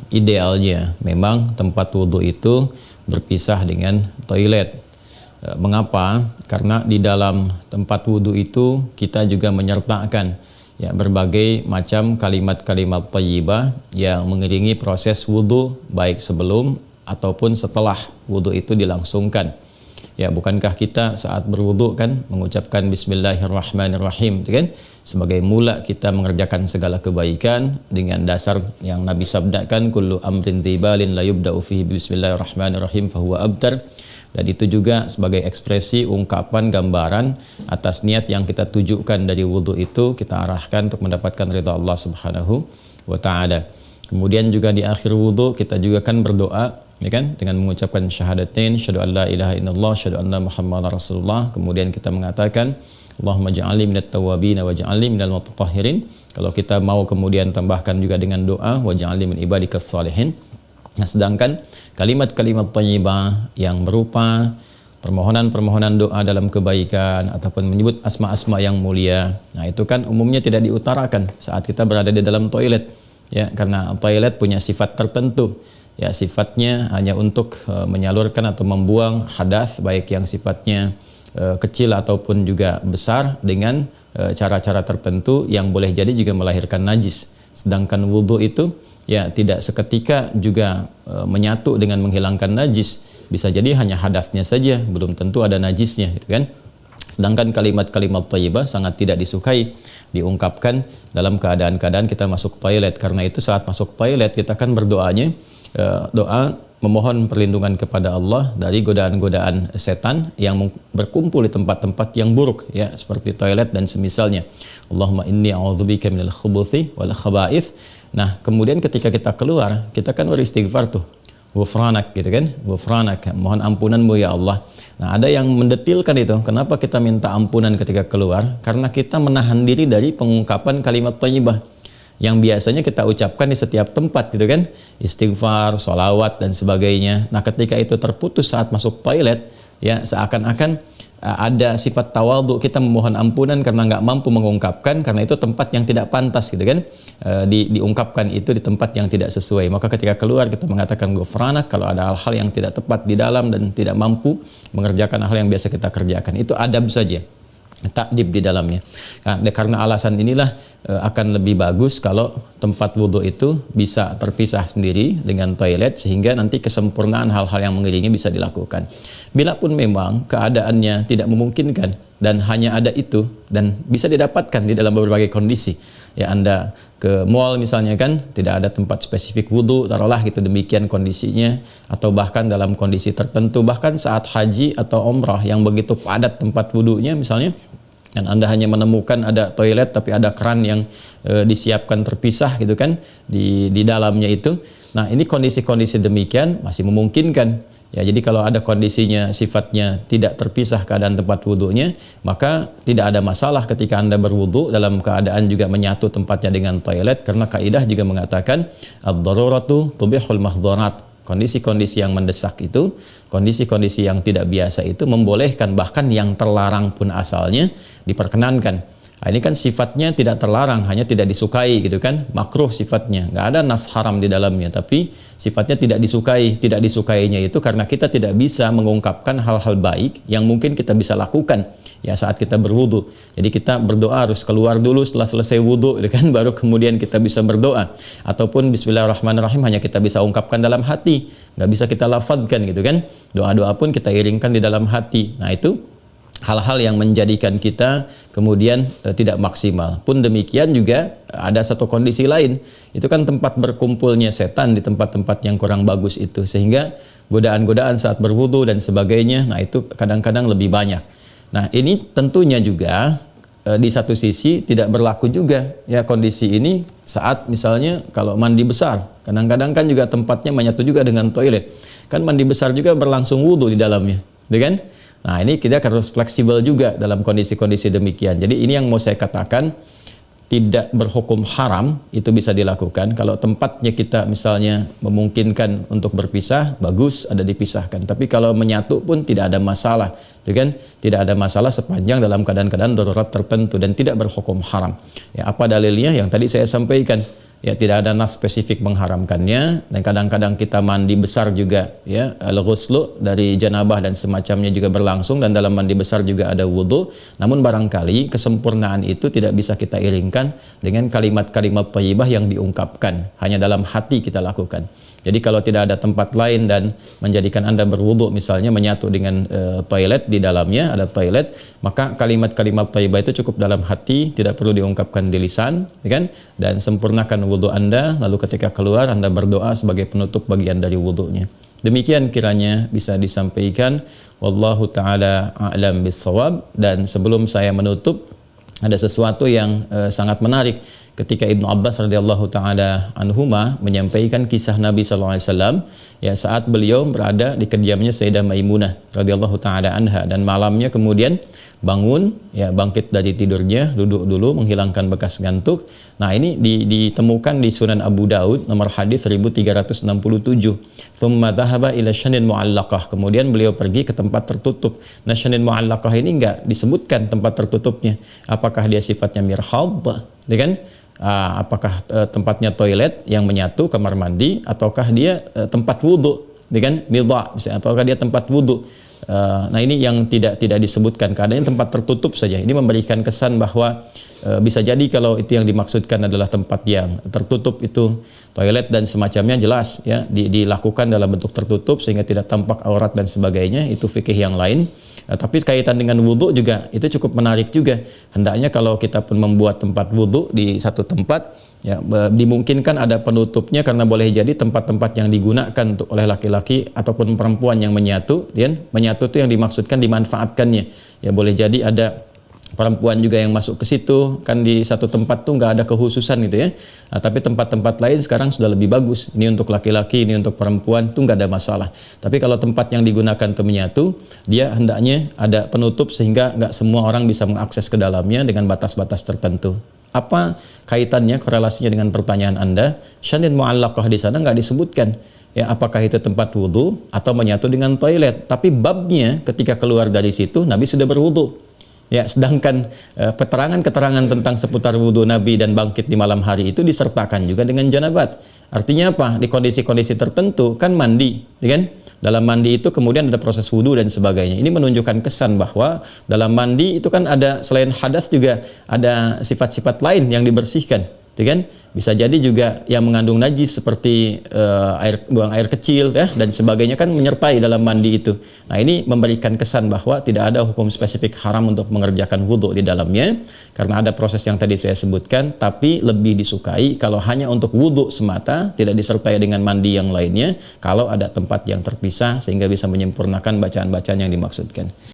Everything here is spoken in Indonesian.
Idealnya memang tempat wudhu itu berpisah dengan toilet. Mengapa? Karena di dalam tempat wudhu itu kita juga menyertakan berbagai macam kalimat-kalimat thayyibah yang mengiringi proses wudhu, baik sebelum ataupun setelah wudhu itu dilangsungkan. Bukankah kita saat berwudu kan mengucapkan Bismillahirrahmanirrahim, kan? Sebagai mula kita mengerjakan segala kebaikan dengan dasar yang Nabi sabdakan, kullu amrin tibalin la yubda'u fihi Bismillahirrahmanirrahim fahuwa abtar. Dan itu juga sebagai ekspresi ungkapan gambaran atas niat yang kita tujukan dari wudu itu, kita arahkan untuk mendapatkan ridha Allah Subhanahu wa taala. Kemudian juga di akhir wudu kita juga kan berdoa, dengan mengucapkan syahadatain, syahadu an la ilaha illallah, syahadu anna muhammadar rasulullah. Kemudian kita mengatakan Allahumma ja'alni minat tawwabin wa ja'alni minal mutatahhirin. Kalau kita mau kemudian tambahkan juga dengan doa wa ja'alni min ibadikas salihin. Nah, sedangkan kalimat-kalimat thayyibah yang berupa permohonan-permohonan doa dalam kebaikan ataupun menyebut asma-asma yang mulia, nah itu kan umumnya tidak diutarakan saat kita berada di dalam toilet, karena toilet punya sifat tertentu. Sifatnya hanya untuk menyalurkan atau membuang hadas, baik yang sifatnya kecil ataupun juga besar, dengan cara-cara tertentu yang boleh jadi juga melahirkan najis. Sedangkan wudhu itu tidak seketika juga menyatu dengan menghilangkan najis. Bisa jadi hanya hadasnya saja, belum tentu ada najisnya, kan? Sedangkan kalimat-kalimat thayyibah sangat tidak disukai diungkapkan dalam keadaan-keadaan kita masuk toilet. Karena itu saat masuk toilet kita kan berdoanya doa memohon perlindungan kepada Allah dari godaan-godaan setan yang berkumpul di tempat-tempat yang buruk, seperti toilet dan semisalnya. Allahumma inni a'udzubika minal khubuthi wal khaba'ith. Nah, kemudian ketika kita keluar, kita kan beristighfar tuh. Ghufranak, Ghufranak, mohon ampunanmu ya Allah. Nah, ada yang mendetilkan itu. Kenapa kita minta ampunan ketika keluar? Karena kita menahan diri dari pengungkapan kalimat thayyibah yang biasanya kita ucapkan di setiap tempat, istighfar, sholawat dan sebagainya. Nah, ketika itu terputus saat masuk toilet, seakan-akan ada sifat tawadhu, kita memohon ampunan karena nggak mampu mengungkapkan, karena itu tempat yang tidak pantas, diungkapkan itu di tempat yang tidak sesuai. Maka ketika keluar kita mengatakan ghufranak kalau ada hal-hal yang tidak tepat di dalam dan tidak mampu mengerjakan hal yang biasa kita kerjakan. Itu adab saja, takdib di dalamnya. Nah, karena alasan inilah akan lebih bagus kalau tempat wudhu itu bisa terpisah sendiri dengan toilet, sehingga nanti kesempurnaan hal-hal yang mengiringi bisa dilakukan. Bila pun memang keadaannya tidak memungkinkan dan hanya ada itu, dan bisa didapatkan di dalam berbagai kondisi, Anda ke mall misalnya kan, tidak ada tempat spesifik wudhu, taruhlah gitu, demikian kondisinya, atau bahkan dalam kondisi tertentu, bahkan saat haji atau umrah yang begitu padat tempat wudhunya misalnya, dan Anda hanya menemukan ada toilet tapi ada keran yang disiapkan terpisah di dalamnya itu. Nah, ini kondisi-kondisi demikian masih memungkinkan. Jadi kalau ada kondisinya sifatnya tidak terpisah keadaan tempat wudhunya, maka tidak ada masalah ketika Anda berwudhu dalam keadaan juga menyatu tempatnya dengan toilet, karena kaidah juga mengatakan ad-daruratu tubihul mahdharat. Kondisi-kondisi yang mendesak itu, kondisi-kondisi yang tidak biasa itu membolehkan, bahkan yang terlarang pun asalnya diperkenankan. Nah, ini kan sifatnya tidak terlarang, hanya tidak disukai, makruh sifatnya, nggak ada nas haram di dalamnya, tapi sifatnya tidak disukai. Tidak disukainya itu karena kita tidak bisa mengungkapkan hal-hal baik yang mungkin kita bisa lakukan saat kita berwudu. Jadi kita berdoa harus keluar dulu setelah selesai wudu, baru kemudian kita bisa berdoa. Ataupun Bismillahirrahmanirrahim hanya kita bisa ungkapkan dalam hati, nggak bisa kita lafadzkan, Doa-doa pun kita iringkan di dalam hati. Nah, itu hal-hal yang menjadikan kita kemudian tidak maksimal. Pun demikian juga ada satu kondisi lain, itu kan tempat berkumpulnya setan di tempat-tempat yang kurang bagus itu, sehingga godaan-godaan saat berwudu dan sebagainya, nah itu kadang-kadang lebih banyak. Nah, ini tentunya juga di satu sisi tidak berlaku juga kondisi ini saat misalnya kalau mandi besar. Kadang-kadang kan juga tempatnya menyatu juga dengan toilet. Kan mandi besar juga berlangsung wudu di dalamnya, Nah, ini kita harus fleksibel juga dalam kondisi-kondisi demikian. Jadi ini yang mau saya katakan, tidak berhukum haram, itu bisa dilakukan. Kalau tempatnya kita misalnya memungkinkan untuk berpisah, bagus ada dipisahkan. Tapi kalau menyatu pun tidak ada masalah, tidak ada masalah sepanjang dalam keadaan-keadaan darurat tertentu dan tidak berhukum haram. Apa dalilnya? Yang tadi saya sampaikan. ya tidak ada nas spesifik mengharamkannya, dan kadang-kadang kita mandi besar juga, ya, al-ghuslu dari janabah dan semacamnya juga berlangsung, dan dalam mandi besar juga ada wudhu. Namun barangkali kesempurnaan itu tidak bisa kita iringkan dengan kalimat-kalimat thayyibah yang diungkapkan, hanya dalam hati kita lakukan. Jadi kalau tidak ada tempat lain dan menjadikan Anda berwudu, misalnya menyatu dengan toilet, di dalamnya ada toilet, maka kalimat-kalimat thayyibah itu cukup dalam hati, tidak perlu diungkapkan di lisan, ya kan? Dan sempurnakan wudu Anda, lalu ketika keluar Anda berdoa sebagai penutup bagian dari wudunya. Demikian kiranya bisa disampaikan. Wallahu taala a'lam bissawab. Dan sebelum saya menutup, ada sesuatu yang sangat menarik ketika Ibnu Abbas radhiyallahu taala anhuma menyampaikan kisah Nabi sallallahu alaihi wasallam, ya, saat beliau berada di kediamannya Sayyidah Maimunah radhiyallahu taala anha, dan malamnya kemudian bangun, ya, bangkit dari tidurnya, duduk dulu menghilangkan bekas ngantuk. Nah, ini ditemukan di Sunan Abu Daud nomor hadis 1367. Tsumma dhahaba ila syanin mu'allaqah. Kemudian beliau pergi ke tempat tertutup. Nah, syanin mu'allaqah ini enggak disebutkan tempat tertutupnya. Apakah dia sifatnya mirhad, ya kan? Apakah tempatnya toilet yang menyatu, kamar mandi, ataukah dia tempat wudhu, ya kan? Midha, misalnya, apakah dia tempat wudhu? Nah, ini yang tidak disebutkan, keadaannya tempat tertutup saja. Ini memberikan kesan bahwa bisa jadi kalau itu yang dimaksudkan adalah tempat yang tertutup, itu toilet dan semacamnya, jelas, ya, dilakukan dalam bentuk tertutup sehingga tidak tampak aurat dan sebagainya, itu fikih yang lain. Tapi kaitan dengan wudhu juga itu cukup menarik juga. Hendaknya kalau kita pun membuat tempat wudhu di satu tempat, ya, dimungkinkan ada penutupnya, karena boleh jadi tempat-tempat yang digunakan untuk oleh laki-laki ataupun perempuan yang menyatu, ya, menyatu itu yang dimaksudkan dimanfaatkannya. Ya, boleh jadi ada perempuan juga yang masuk ke situ, kan di satu tempat tuh nggak ada kekhususan gitu, ya. Nah, tapi tempat-tempat lain sekarang sudah lebih bagus. Ini untuk laki-laki, ini untuk perempuan, tuh nggak ada masalah. Tapi kalau tempat yang digunakan untuk menyatu, dia hendaknya ada penutup sehingga nggak semua orang bisa mengakses ke dalamnya dengan batas-batas tertentu. Apa kaitannya, korelasinya dengan pertanyaan Anda? Syanin mu'allaqah di sana nggak disebutkan, ya, apakah itu tempat wudhu atau menyatu dengan toilet. Tapi babnya ketika keluar dari situ Nabi sudah berwudhu. Ya, sedangkan keterangan-keterangan tentang seputar wudhu Nabi dan bangkit di malam hari itu disertakan juga dengan janabat. Artinya apa? Di kondisi-kondisi tertentu kan mandi, ya kan? Dalam mandi itu kemudian ada proses wudhu dan sebagainya. Ini menunjukkan kesan bahwa dalam mandi itu kan ada, selain hadas juga ada sifat-sifat lain yang dibersihkan, ya kan? Bisa jadi juga yang mengandung najis seperti buang air kecil, ya, dan sebagainya kan menyertai dalam mandi itu. Nah, ini memberikan kesan bahwa tidak ada hukum spesifik haram untuk mengerjakan wudhu di dalamnya, karena ada proses yang tadi saya sebutkan. Tapi lebih disukai kalau hanya untuk wudhu semata, tidak disertai dengan mandi yang lainnya, kalau ada tempat yang terpisah sehingga bisa menyempurnakan bacaan-bacaan yang dimaksudkan.